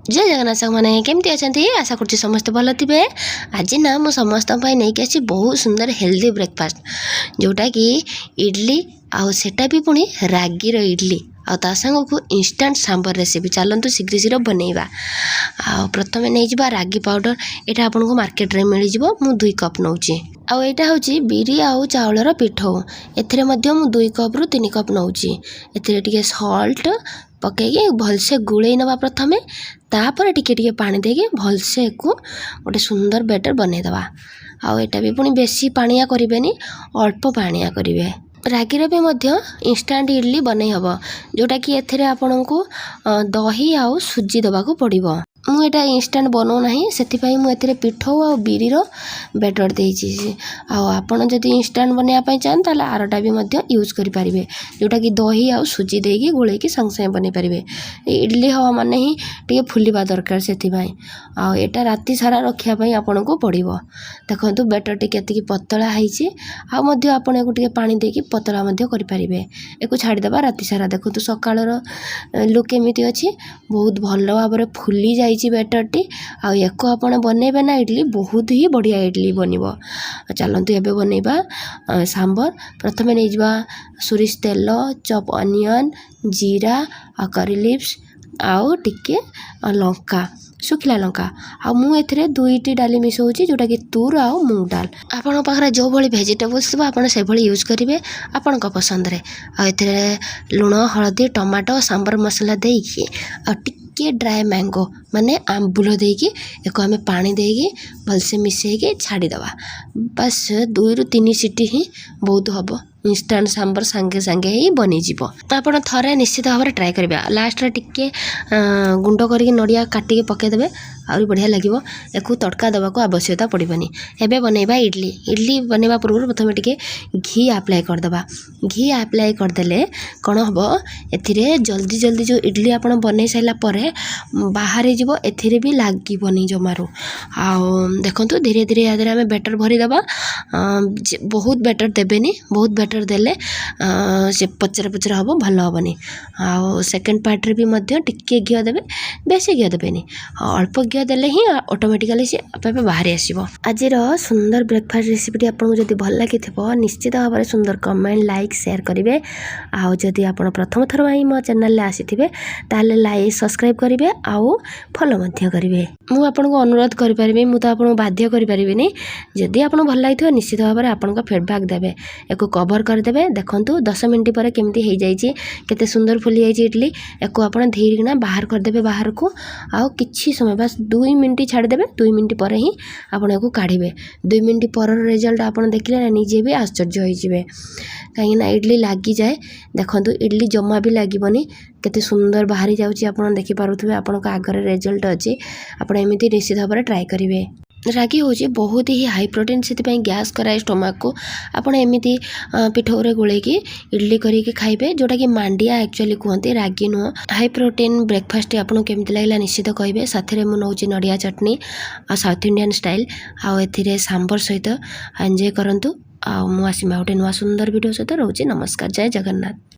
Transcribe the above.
जय जगन्नाथ मैंने केमती अच्छा आशा कर समस्त भल थे। आज ना मु समस्त नहीं आसी बहुत सुंदर हेल्दी ब्रेकफास्ट जोटा कि इडली आटा भी पुणी रागिर इडली आ सांग को इंस्टांट सांबर रेसिपी चलतु शीघ्र शीघ्र बनइबा। प्रथम नहीं रागी पाउडर यहाँ आपन को मार्केट रे मिल जाव। मु 2 कप नौची आईटा हूँ बिरी आउ चाउलर पिठौ एथिरे मध्य मु 2 कप रु 3 कप नौची। एथिरे टिके सॉल्ट पकईके भलसे गुड़े नवा प्रथमे तापर टिके पानी देके भलसे को गोटे सुंदर बैटर बनईदवा। आटा भी पुणी बेसी पानिया करें अल्प पानिया करेंगे। रागिर भी मध्य इंस्टांट इडली बनई हम जोटा कि एथिरे आपन को दही आउ सुजी दबाको पड़िबो। मु एटा इंस्टांट बनाऊ नहीं से मुझे पिठौ आ बिरीर बैटर देछि। आपन जदि इंस्टांट बनवाई चाहते आरटा भी मध्य यूज करें जोटा कि दही आउ सुजी देकी गोलैकी संग संगे बन पारे। इडली हवा माने ही टे फुलवा दरकार से आटा राति सारा रखापी आपन को पड़ो। देखो बैटर टी पतला होती आपन को पानी देकी पतला करें। एक छाड़ीदे राति सारा। देखो सकाल लुक केमी अच्छी बहुत भल भाव में फुली जा बैटर टी आको आपन बनइबा ना इडली बहुत ही बढ़िया इडली बनिबो। चलतु एबे बनइबा सांबर। प्रथमे नहीं जा सोरिष तेल चॉप अनियन जीरा आ करी लिव्स आउ टिके लंका सुखिला लंका मु एथिरे 2टी डाली मिसाऊँगी जोटा कि तूर आउ मूंग डाल। आपण पाखरे जो भली वेजिटेबल्स थी आपन से भली यूज करेंगे आपण पसंद रे। एथिरे लुण हलदी टमाटो सांबर मसला देकी टिके ड्राई मैंगो माने आंबुल देकी एक आम पानी देकी भलसे मिसेकी छाड़ीदवा। बस 2 ରୁ 3 सीटी ही बहुत हम इंस्टांट सांबर सांगे सांगे ही बनीज। आप थे निश्चित भाव में ट्राए करेंगे। लास्ट टिके गुंड करके नड़िया काटिके पकईदे आहरी बढ़िया लगे। एक तड़का दवा को आवश्यकता पड़ोनी। एबे बनइबा इडली। इडली बनइबा पूर्व प्रथम टिके घी अप्लाई करदबा। घी अप्लाई करदेले कौन हम एथिरे जल्दी जल्दी जो इडली आपन बनई सारा पर बाहर जीव एथिरे भी लागबनी जमारू। देखंतु धीरे धीरे याद आम बैटर भरीदबा। बहुत बैटर देबेनी। बहुत बैटर देले से पचरा पचरा हम भल हेनी। सेकेंड पार्ट रे भी मध्य टिके घी देबे बेसी घी देबेनी अल्प घी देले ही ऑटोमेटिकली से आपे बाहर आसीबो। आजिर सुंदर ब्रेकफास्ट रेसिपी आपको जदि भल लगी निश्चित भाव में सुंदर कमेंट लाइक शेयर करेंगे। आदि आप प्रथम थर मो चैनल आसीथिबे ताले लाइक सब्सक्राइब करेंगे आउ फॉलो मध्य करेंगे। मु आपनको अनुरोध करि मु तो आपको बाध्य करि जदि आपको भल लगी निश्चित भाव में आपन फीडबैक देबे। एक कवर करदेबे। देखंतु 10 मिनट पर केमती हो जाइए केते सुंदर फुली जाइए इडली। एक आपन धीरे बाहर करदेबे बाहर को आउ किछि समय बस 2 मिनट छाड़देबे। 2 मिनट पर ही आपन को काढ़े। 2 मिनट पर रिजल्ट आपन देखले ना निजे भी आश्चर्य होइजिबे कहीं इडली लगी जाए। देखंतु इडली जमा भी लागबनी केते सुंदर बाहरी जाउची आपन देखि पारुथबे। आपन को आगर रिजल्ट अछि आपन एमिति निश्चित भाव में ट्राई करेंगे। रागी हूँ बहुत ही हाई प्रोटीन से गैस कराए स्टोमक को। आपड़ एमती पिठौरे गोलेकी इडली करके खाइबे जोटा कि मांडिया एक्चुअली कहते रागी नुह। हाई प्रोटीन ब्रेकफास्ट आपको केमती लगे निश्चित कहे। साथ में मुझे नड़िया चटनी आ साउथ इंडियन स्टाइल आउ सांबर सहित एंजॉय करंतु। मुझे गोटे नुआ सुंदर वीडियो सहित रोचे। नमस्कार। जय जगन्नाथ।